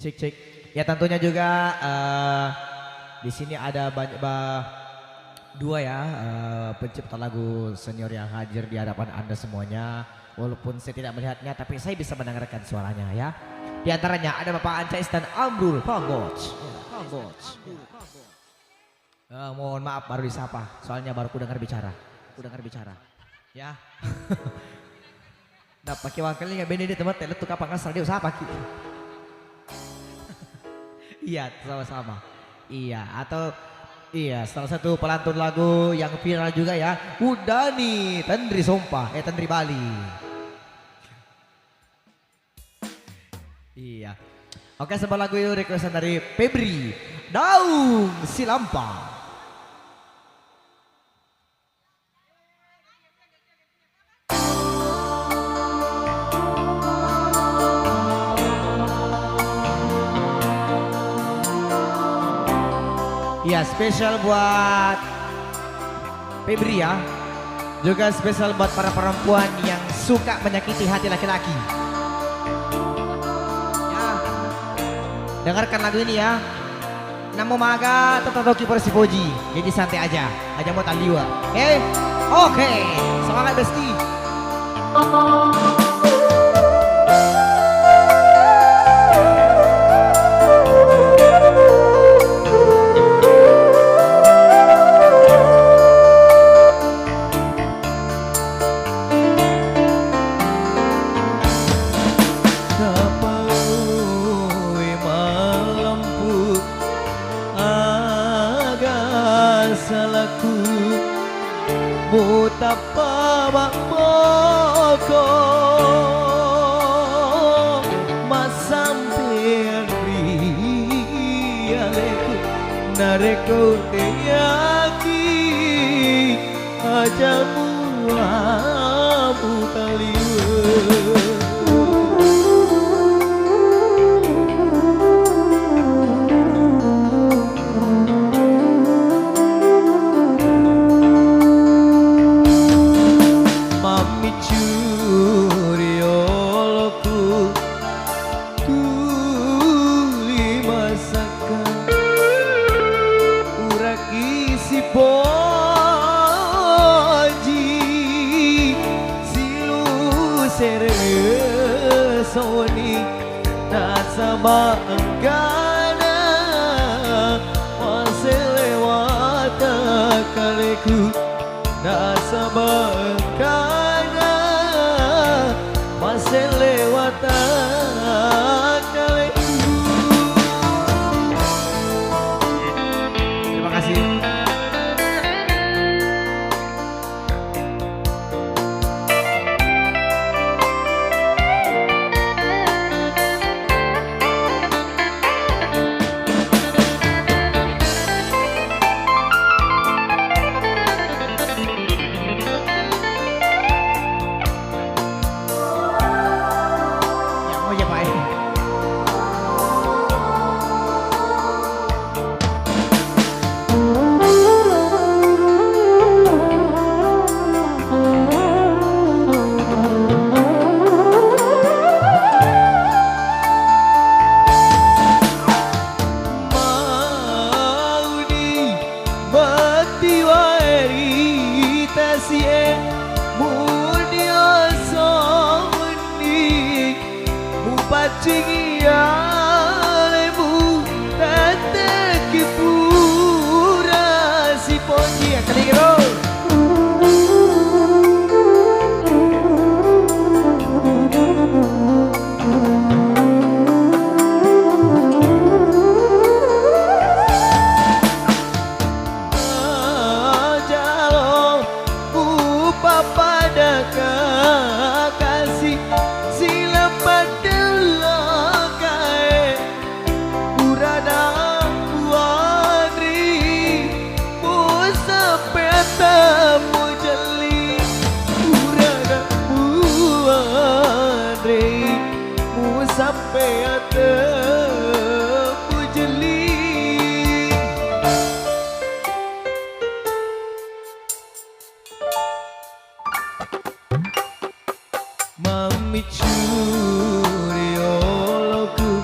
Cek cek. Ya tentunya juga di sini ada banyak dua ya pencipta lagu senior yang hadir di hadapan Anda semuanya. Walaupun saya tidak melihatnya tapi saya bisa mendengarkan suaranya ya. Di antaranya ada Bapak Anca dan Amrul Panggoc. Mohon maaf baru disapa soalnya baru ku dengar bicara. Ya. Nah pakai wakilnya bini di tempat telet tuh kapan ngasal dia usaha pakai. Iya sama-sama. Iya atau iya salah satu pelantun lagu yang viral juga ya. Udah nih Tendri Sumpah Tendri Bali. Iya. Oke sebuah lagu itu requestan dari Febri Daun Silampang. Ya spesial buat Febri ya. Juga spesial buat para perempuan yang suka menyakiti hati laki-laki. Ya. Dengarkan lagu ini ya. Namo maga tetatoki persipoji. Jadi santai aja. Aja mau taliwa. Oke. Semangat besti. Salahku mutapa bakmoko masampir rialeku nareko teyaki ajamu amu taliwe. Soni nasaba enggana masih lewat kaleku nasaba enggana masih lewat kaleku. Terima kasih. Sampai atemu jeli mami curi oloku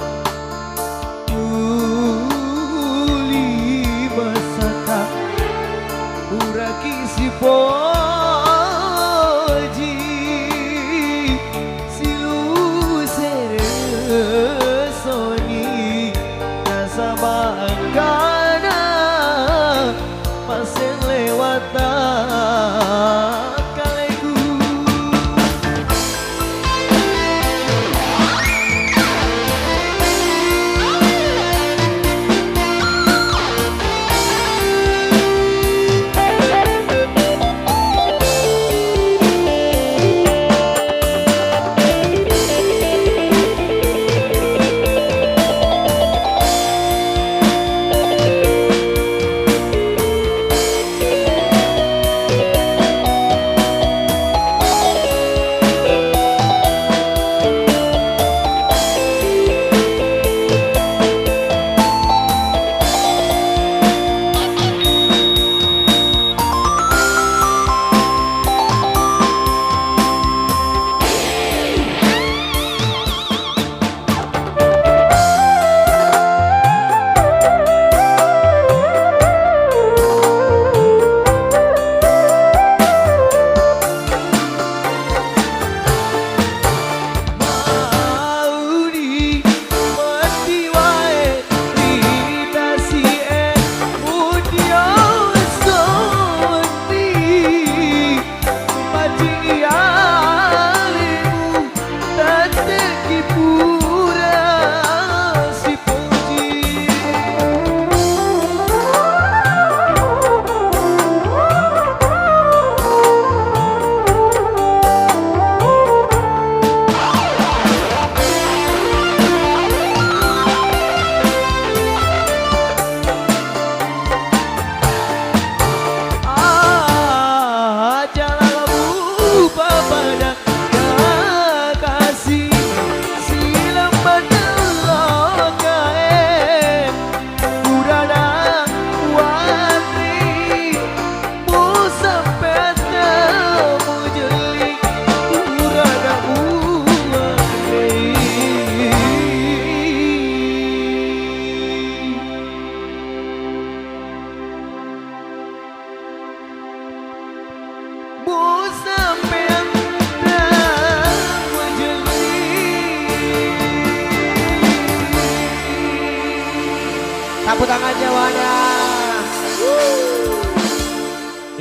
Tepuk tangan Jawanya.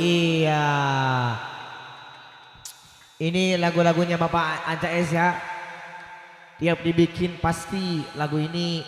Iya. Ini lagu-lagunya Bapak Anca S ya. Tiap dibikin pasti lagu ini